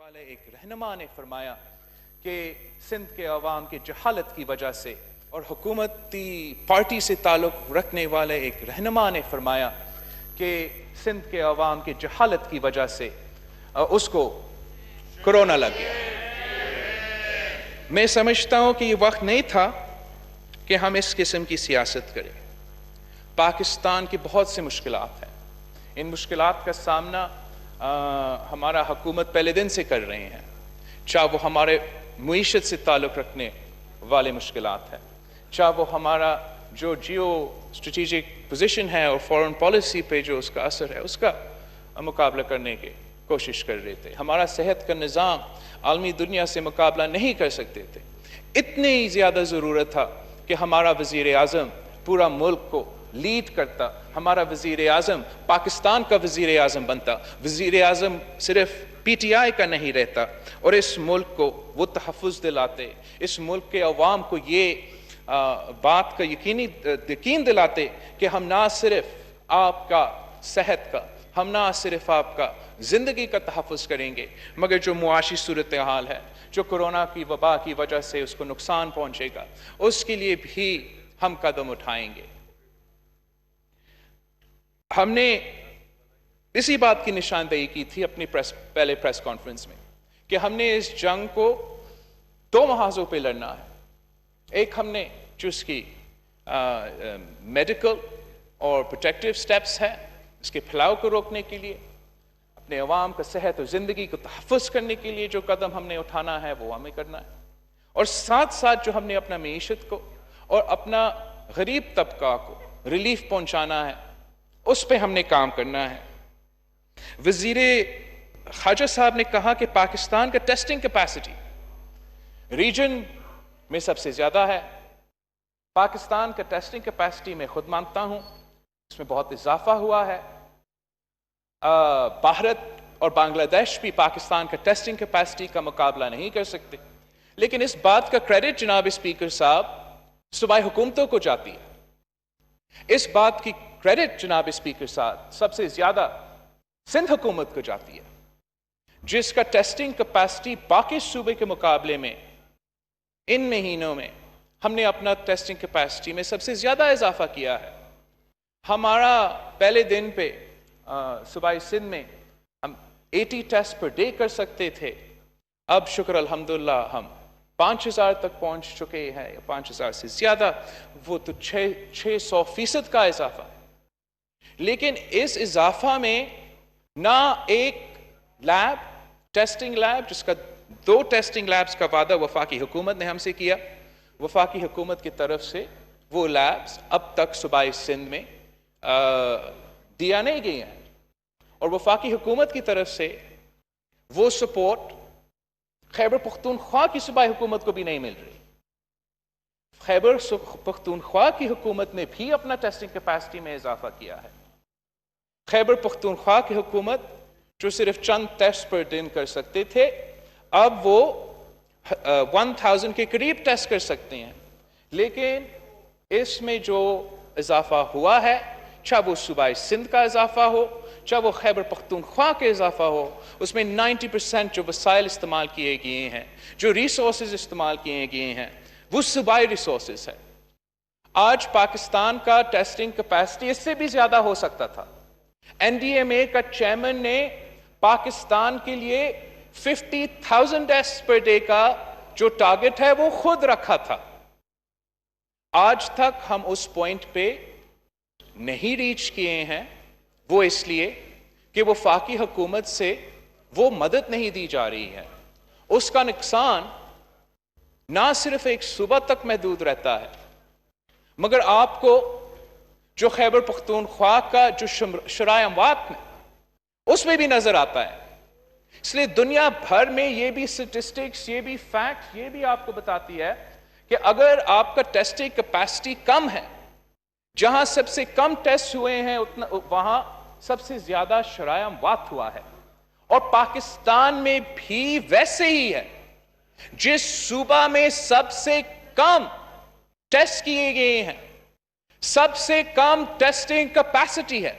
والے ایک رہنما نے فرمایا کہ سندھ کے عوام کی جہالت کی وجہ سے اور حکومتی پارٹی سے تعلق رکھنے والے ایک رہنما نے فرمایا کہ سندھ کے عوام کی جہالت کی وجہ سے اس کو کرونا لگ گیا۔ میں سمجھتا ہوں کہ یہ وقت نہیں تھا کہ ہم اس قسم کی سیاست کریں۔ پاکستان کی بہت سی مشکلات ہیں، ان مشکلات کا سامنا ہمارا حکومت پہلے دن سے کر رہے ہیں، چاہے وہ ہمارے معیشت سے تعلق رکھنے والے مشکلات ہیں، چاہے وہ ہمارا جو جیو اسٹریٹجک پوزیشن ہے اور فورن پالیسی پہ جو اس کا اثر ہے اس کا مقابلہ کرنے کی کوشش کر رہے تھے۔ ہمارا صحت کا نظام عالمی دنیا سے مقابلہ نہیں کر سکتے تھے۔ اتنی زیادہ ضرورت تھا کہ ہمارا وزیر اعظم پورا ملک کو لیڈ کرتا، ہمارا وزیر اعظم پاکستان کا وزیر اعظم بنتا، وزیر اعظم صرف پی ٹی آئی کا نہیں رہتا اور اس ملک کو وہ تحفظ دلاتے، اس ملک کے عوام کو یہ بات کا یقین دلاتے کہ ہم نہ صرف آپ کا صحت کا، ہم نہ صرف آپ کا زندگی کا تحفظ کریں گے، مگر جو معاشی صورتحال ہے، جو کرونا کی وبا کی وجہ سے اس کو نقصان پہنچے گا، اس کے لیے بھی ہم قدم اٹھائیں گے۔ ہم نے اسی بات کی نشاندہی کی تھی اپنی پہلے پریس کانفرنس میں کہ ہم نے اس جنگ کو دو محاذوں پہ لڑنا ہے۔ ایک ہم نے جو اس کی میڈیکل اور پروٹیکٹیو سٹیپس ہے، اس کے پھیلاؤ کو روکنے کے لیے، اپنے عوام کا صحت اور زندگی کو تحفظ کرنے کے لیے جو قدم ہم نے اٹھانا ہے وہ ہمیں کرنا ہے، اور ساتھ ساتھ جو ہم نے اپنا معیشت کو اور اپنا غریب طبقہ کو ریلیف پہنچانا ہے اس پہ ہم نے کام کرنا ہے۔ وزیر خارجہ صاحب نے کہا کہ پاکستان کا ٹیسٹنگ کیپیسٹی ریجن میں سب سے زیادہ ہے۔ پاکستان کا ٹیسٹنگ کیپیسٹی میں خود مانتا ہوں اس میں بہت اضافہ ہوا ہے۔ بھارت اور بنگلہ دیش بھی پاکستان کا ٹیسٹنگ کیپیسٹی کا مقابلہ نہیں کر سکتے، لیکن اس بات کا کریڈٹ جناب اسپیکر صاحب صوبائی حکومتوں کو جاتی ہے۔ اس بات کی کریڈٹ جناب اسپیکر صاحب سب سے زیادہ سندھ حکومت کو جاتی ہے، جس کا ٹیسٹنگ کیپیسٹی باقی صوبے کے مقابلے میں ان مہینوں میں ہم نے اپنا ٹیسٹنگ کیپیسٹی میں سب سے زیادہ اضافہ کیا ہے۔ ہمارا پہلے دن پہ صوبائی سندھ میں ہم 80 ٹیسٹ پر ڈے کر سکتے تھے، اب شکر الحمدللہ ہم 5000 تک پہنچ چکے ہیں، یا 5000 سے زیادہ، وہ تو 600% کا اضافہ ہے۔ لیکن اس اضافہ میں نہ ایک لیب، ٹیسٹنگ لیب، جس کا 2 ٹیسٹنگ لیبز کا وعدہ وفاقی حکومت نے ہم سے کیا، وفاقی حکومت کی طرف سے وہ لیبز اب تک صوبائی سندھ میں دیا نہیں گئی ہیں، اور وفاقی حکومت کی طرف سے وہ سپورٹ خیبر پختونخوا کی صوبائی حکومت کو بھی نہیں مل رہی۔ خیبر پختونخوا کی حکومت نے بھی اپنا ٹیسٹنگ کیپیسٹی میں اضافہ کیا ہے۔ خیبر پختونخوا کی حکومت جو صرف چند ٹیسٹ پر دن کر سکتے تھے، اب وہ 1000 کے قریب ٹیسٹ کر سکتے ہیں۔ لیکن اس میں جو اضافہ ہوا ہے، چاہے وہ صوبائی سندھ کا اضافہ ہو، چاہے وہ خیبر پختونخوا کا اضافہ ہو، اس میں 90% جو وسائل استعمال کیے گئے ہیں، جو ریسورسز استعمال کیے گئے ہیں، وہ صوبائی ریسورسز ہیں۔ آج پاکستان کا ٹیسٹنگ کیپیسٹی اس سے بھی زیادہ ہو سکتا تھا۔ این ڈی ایم اے کا چیئرمین نے پاکستان کے لیے 50,000 ٹیسٹ پر ڈے کا جو ٹارگٹ ہے وہ خود رکھا تھا۔ آج تک ہم اس پوائنٹ پہ نہیں ریچ کیے ہیں، وہ اس لیے کہ وفاقی حکومت سے وہ مدد نہیں دی جا رہی ہے۔ اس کا نقصان نہ صرف ایک صوبہ تک محدود رہتا ہے، مگر آپ کو جو خیبر پختونخوا کا جو شرح اموات میں اس میں بھی نظر آتا ہے۔ اس لیے دنیا بھر میں یہ بھی سٹیٹسٹکس، یہ بھی فیکٹ، یہ بھی آپ کو بتاتی ہے کہ اگر آپ کا ٹیسٹنگ کیپیسٹی کم ہے، جہاں سب سے کم ٹیسٹ ہوئے ہیں وہاں سب سے زیادہ شرح اموات ہوا ہے۔ اور پاکستان میں بھی ویسے ہی ہے، جس صوبہ میں سب سے کم ٹیسٹ کیے گئے ہیں، سب سے کم ٹیسٹنگ کیپیسٹی ہے،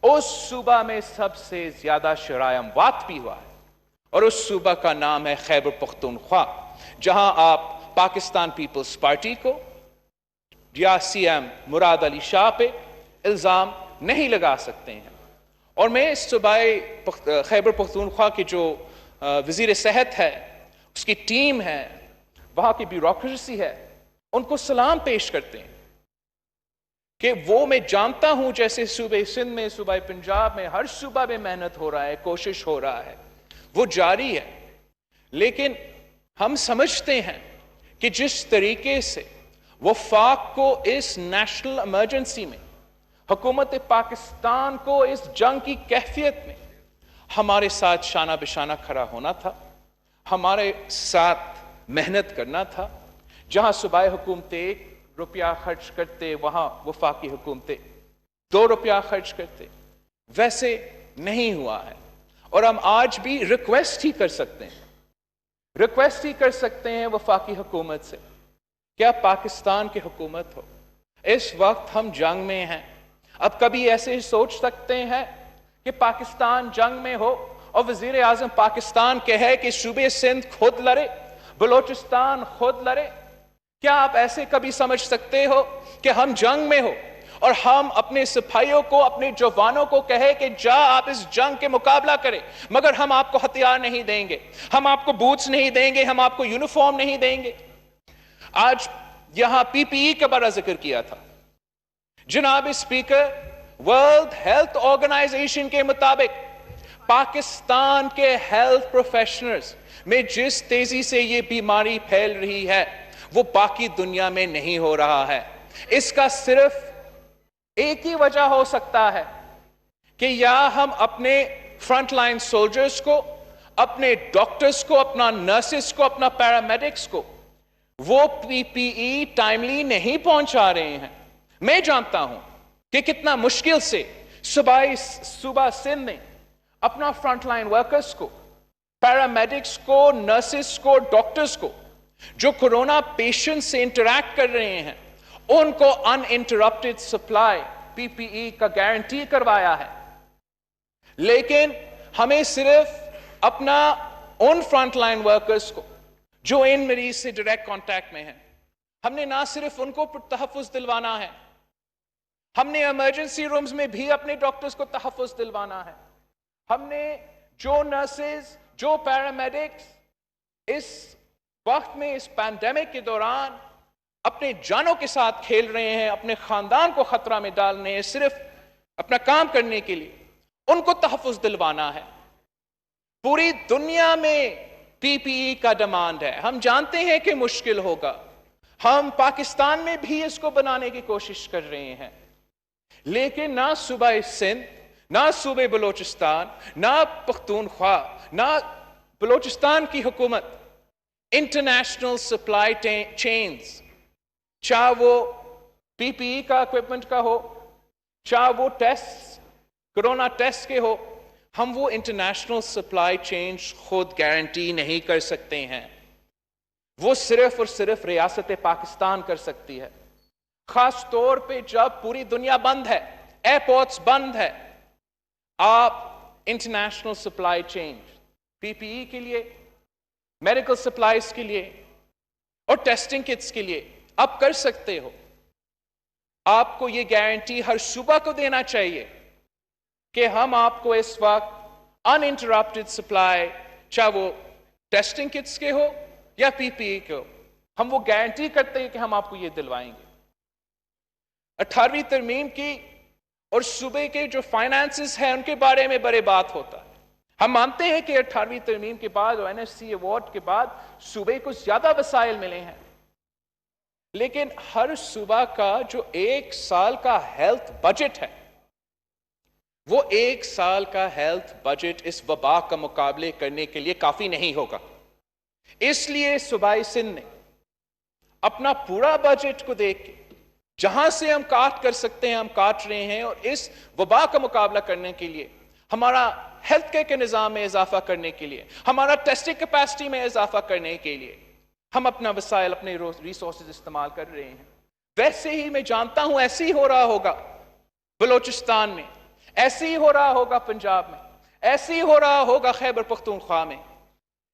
اس صوبہ میں سب سے زیادہ شرح اموات بھی ہوا ہے۔ اور اس صوبہ کا نام ہے خیبر پختونخوا، جہاں آپ پاکستان پیپلز پارٹی کو یا سی ایم مراد علی شاہ پہ الزام نہیں لگا سکتے ہیں۔ اور میں اس صوبہ خیبر پختونخوا کے جو وزیر صحت ہے، اس کی ٹیم ہے، وہاں کی بیوروکریسی ہے، ان کو سلام پیش کرتے ہیں کہ وہ میں جانتا ہوں جیسے صوبہ سندھ میں، صوبہ پنجاب میں، ہر صوبہ میں محنت ہو رہا ہے، کوشش ہو رہا ہے، وہ جاری ہے، لیکن ہم سمجھتے ہیں کہ جس طریقے سے وفاق کو اس نیشنل ایمرجنسی میں، حکومت پاکستان کو اس جنگ کی کیفیت میں ہمارے ساتھ شانہ بشانہ کھڑا ہونا تھا، ہمارے ساتھ محنت کرنا تھا، جہاں صوبائی حکومتیں 1 روپیہ خرچ کرتے وہاں وفاقی حکومتیں 2 روپیہ خرچ کرتے، ویسے نہیں ہوا ہے۔ اور ہم آج بھی ریکویسٹ ہی کر سکتے ہیں وفاقی حکومت سے، کیا پاکستان کی حکومت ہو، اس وقت ہم جنگ میں ہیں، اب کبھی ایسے سوچ سکتے ہیں کہ پاکستان جنگ میں ہو اور وزیر اعظم پاکستان کہے کہ صوبے سندھ خود لڑے، بلوچستان خود لڑے؟ کیا آپ ایسے کبھی سمجھ سکتے ہو کہ ہم جنگ میں ہو اور ہم اپنے سپاہیوں کو، اپنے جوانوں کو کہے کہ جا آپ اس جنگ کے مقابلہ کریں، مگر ہم آپ کو ہتھیار نہیں دیں گے، ہم آپ کو بوٹس نہیں دیں گے، ہم آپ کو یونیفارم نہیں دیں گے؟ آج یہاں پی پی ای کا بڑا ذکر کیا تھا۔ جناب اسپیکر، ورلڈ ہیلتھ آرگنائزیشن کے مطابق پاکستان کے ہیلتھ پروفیشنلز میں جس تیزی سے یہ بیماری پھیل رہی ہے وہ باقی دنیا میں نہیں ہو رہا ہے۔ اس کا صرف ایک ہی وجہ ہو سکتا ہے کہ یا ہم اپنے فرنٹ لائن سولجرز کو، اپنے ڈاکٹرز کو، اپنا نرسز کو، اپنا پیرامیڈکس کو وہ پی پی ای ٹائملی نہیں پہنچا رہے ہیں۔ میں جانتا ہوں کہ کتنا مشکل سے صوبہ سندھ نے اپنا فرنٹ لائن ورکرز کو، پیرامیڈکس کو، نرسز کو، ڈاکٹرز کو جو کورونا پیشنٹ سے انٹریکٹ کر رہے ہیں، ان کو ان انٹرپٹڈ سپلائی پی پی ای کا گارنٹی کروایا ہے، لیکن ہمیں صرف اپنا ان فرنٹ لائن ورکرز کو جو ان مریض سے ڈائریکٹ کانٹیکٹ میں ہیں، ہم نے نہ صرف ان کو تحفظ دلوانا ہے، ہم نے ایمرجنسی رومز میں بھی اپنے ڈاکٹرز کو تحفظ دلوانا ہے، ہم نے جو نرسز، جو پیرامیڈکس اس وقت میں، اس پینڈیمک کے دوران اپنے جانوں کے ساتھ کھیل رہے ہیں، اپنے خاندان کو خطرہ میں ڈال رہے ہیں صرف اپنا کام کرنے کے لیے، ان کو تحفظ دلوانا ہے۔ پوری دنیا میں پی پی ای کا ڈیمانڈ ہے، ہم جانتے ہیں کہ مشکل ہوگا، ہم پاکستان میں بھی اس کو بنانے کی کوشش کر رہے ہیں، لیکن نہ صوبہ سندھ، نہ صوبہ بلوچستان، نہ پختونخوا، نہ بلوچستان کی حکومت انٹرنیشنل سپلائی چینز، چاہے وہ پی پی ای کا اکوپمنٹ کا ہو، چاہے وہ ٹیسٹ، کرونا ٹیسٹ کے ہو، ہم وہ انٹرنیشنل سپلائی چین خود گارنٹی نہیں کر سکتے ہیں، وہ صرف اور صرف ریاست پاکستان کر سکتی ہے، خاص طور پہ جب پوری دنیا بند ہے، ایئرپورٹس بند ہے۔ آپ انٹرنیشنل سپلائی چین پی پی ای کے لیے، میڈیکل سپلائز کے لیے اور ٹیسٹنگ کٹس کے لیے آپ کر سکتے ہو۔ آپ کو یہ گارنٹی ہر صوبہ کو دینا چاہیے کہ ہم آپ کو اس وقت ان انٹرپٹڈ سپلائی، چاہے وہ ٹیسٹنگ کٹس کے ہو یا پی پی ای کے ہو، ہم وہ گارنٹی کرتے ہیں کہ ہم آپ کو یہ دلوائیں گے۔ 18ویں ترمیم کی اور صوبے کے جو فائنانسز ہیں ان کے بارے میں بڑے بات ہوتا ہے۔ ہم مانتے ہیں کہ 18ویں ترمیم کے بعد اور این ایف سی ایوارڈ کے بعد صوبے کو زیادہ وسائل ملے ہیں، لیکن ہر صوبہ کا جو 1 سال کا ہیلتھ بجٹ ہے، وہ 1 سال کا ہیلتھ بجٹ اس وبا کا مقابلے کرنے کے لیے کافی نہیں ہوگا۔ اس لیے صوبائی سندھ نے اپنا پورا بجٹ کو دیکھ کے جہاں سے ہم کاٹ کر سکتے ہیں ہم کاٹ رہے ہیں، اور اس وبا کا مقابلہ کرنے کے لیے، ہمارا ہیلتھ کیئر کے نظام میں اضافہ کرنے کے لیے، ہمارا ٹیسٹنگ کیپیسٹی میں اضافہ کرنے کے لیے ہم اپنا وسائل، اپنے ریسورسز استعمال کر رہے ہیں۔ ویسے ہی میں جانتا ہوں ایسے ہی ہو رہا ہوگا بلوچستان میں، ایسے ہی ہو رہا ہوگا پنجاب میں، ایسے ہی ہو رہا ہوگا خیبر پختونخوا میں،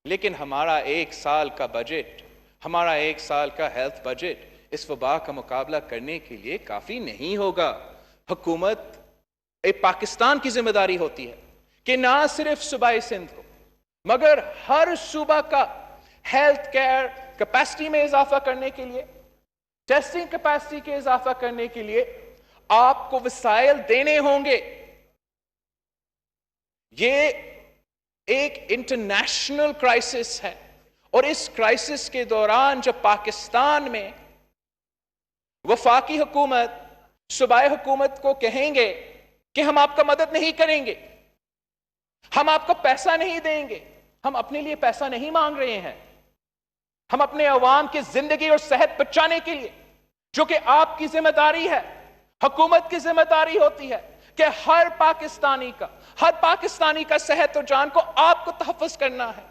لیکن ہمارا 1 سال کا بجٹ، ہمارا 1 سال کا ہیلتھ بجٹ اس وبا کا مقابلہ کرنے کے لیے کافی نہیں ہوگا۔ حکومت ایک پاکستان کی ذمہ داری ہوتی ہے کہ نہ صرف صوبہ سندھ کو مگر ہر صوبہ کا ہیلتھ کیئر کیپیسٹی میں اضافہ کرنے کے لیے، ٹیسٹنگ کیپیسٹی کے اضافہ کرنے کے لیے آپ کو وسائل دینے ہوں گے۔ یہ ایک انٹرنیشنل کرائسس ہے، اور اس کرائسس کے دوران جب پاکستان میں وفاقی حکومت صوبائی حکومت کو کہیں گے کہ ہم آپ کا مدد نہیں کریں گے، ہم آپ کو پیسہ نہیں دیں گے، ہم اپنے لیے پیسہ نہیں مانگ رہے ہیں، ہم اپنے عوام کی زندگی اور صحت بچانے کے لیے، جو کہ آپ کی ذمہ داری ہے، حکومت کی ذمہ داری ہوتی ہے کہ ہر پاکستانی کا صحت و جان کو آپ کو تحفظ کرنا ہے۔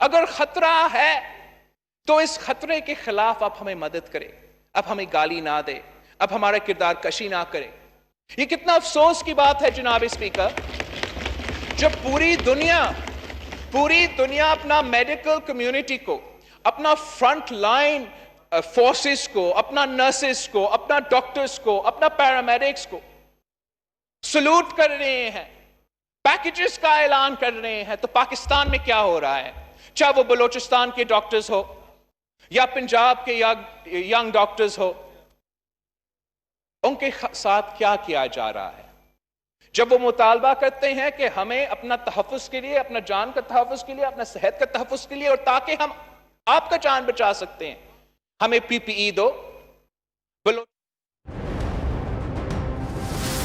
اگر خطرہ ہے تو اس خطرے کے خلاف آپ ہمیں مدد کریں، اب ہمیں گالی نہ دے، اب ہمارا کردار کشی نہ کرے۔ یہ کتنا افسوس کی بات ہے جناب اسپیکر، جب پوری دنیا اپنا میڈیکل کمیونٹی کو، اپنا فرنٹ لائن فورسز کو، اپنا نرسز کو، اپنا ڈاکٹرز کو، اپنا پیرامیڈکس کو سلوٹ کر رہے ہیں، پیکیجز کا اعلان کر رہے ہیں، تو پاکستان میں کیا ہو رہا ہے؟ چاہے وہ بلوچستان کے ڈاکٹرز ہو یا پنجاب کے ینگ ڈاکٹرز ہو، ان کے ساتھ کیا کیا جا رہا ہے؟ جب وہ مطالبہ کرتے ہیں کہ ہمیں اپنا تحفظ کے لیے، اپنا جان کا تحفظ کے لیے، اپنا صحت کا تحفظ کے لیے، اور تاکہ ہم آپ کا جان بچا سکتے ہیں، ہمیں PPE دو،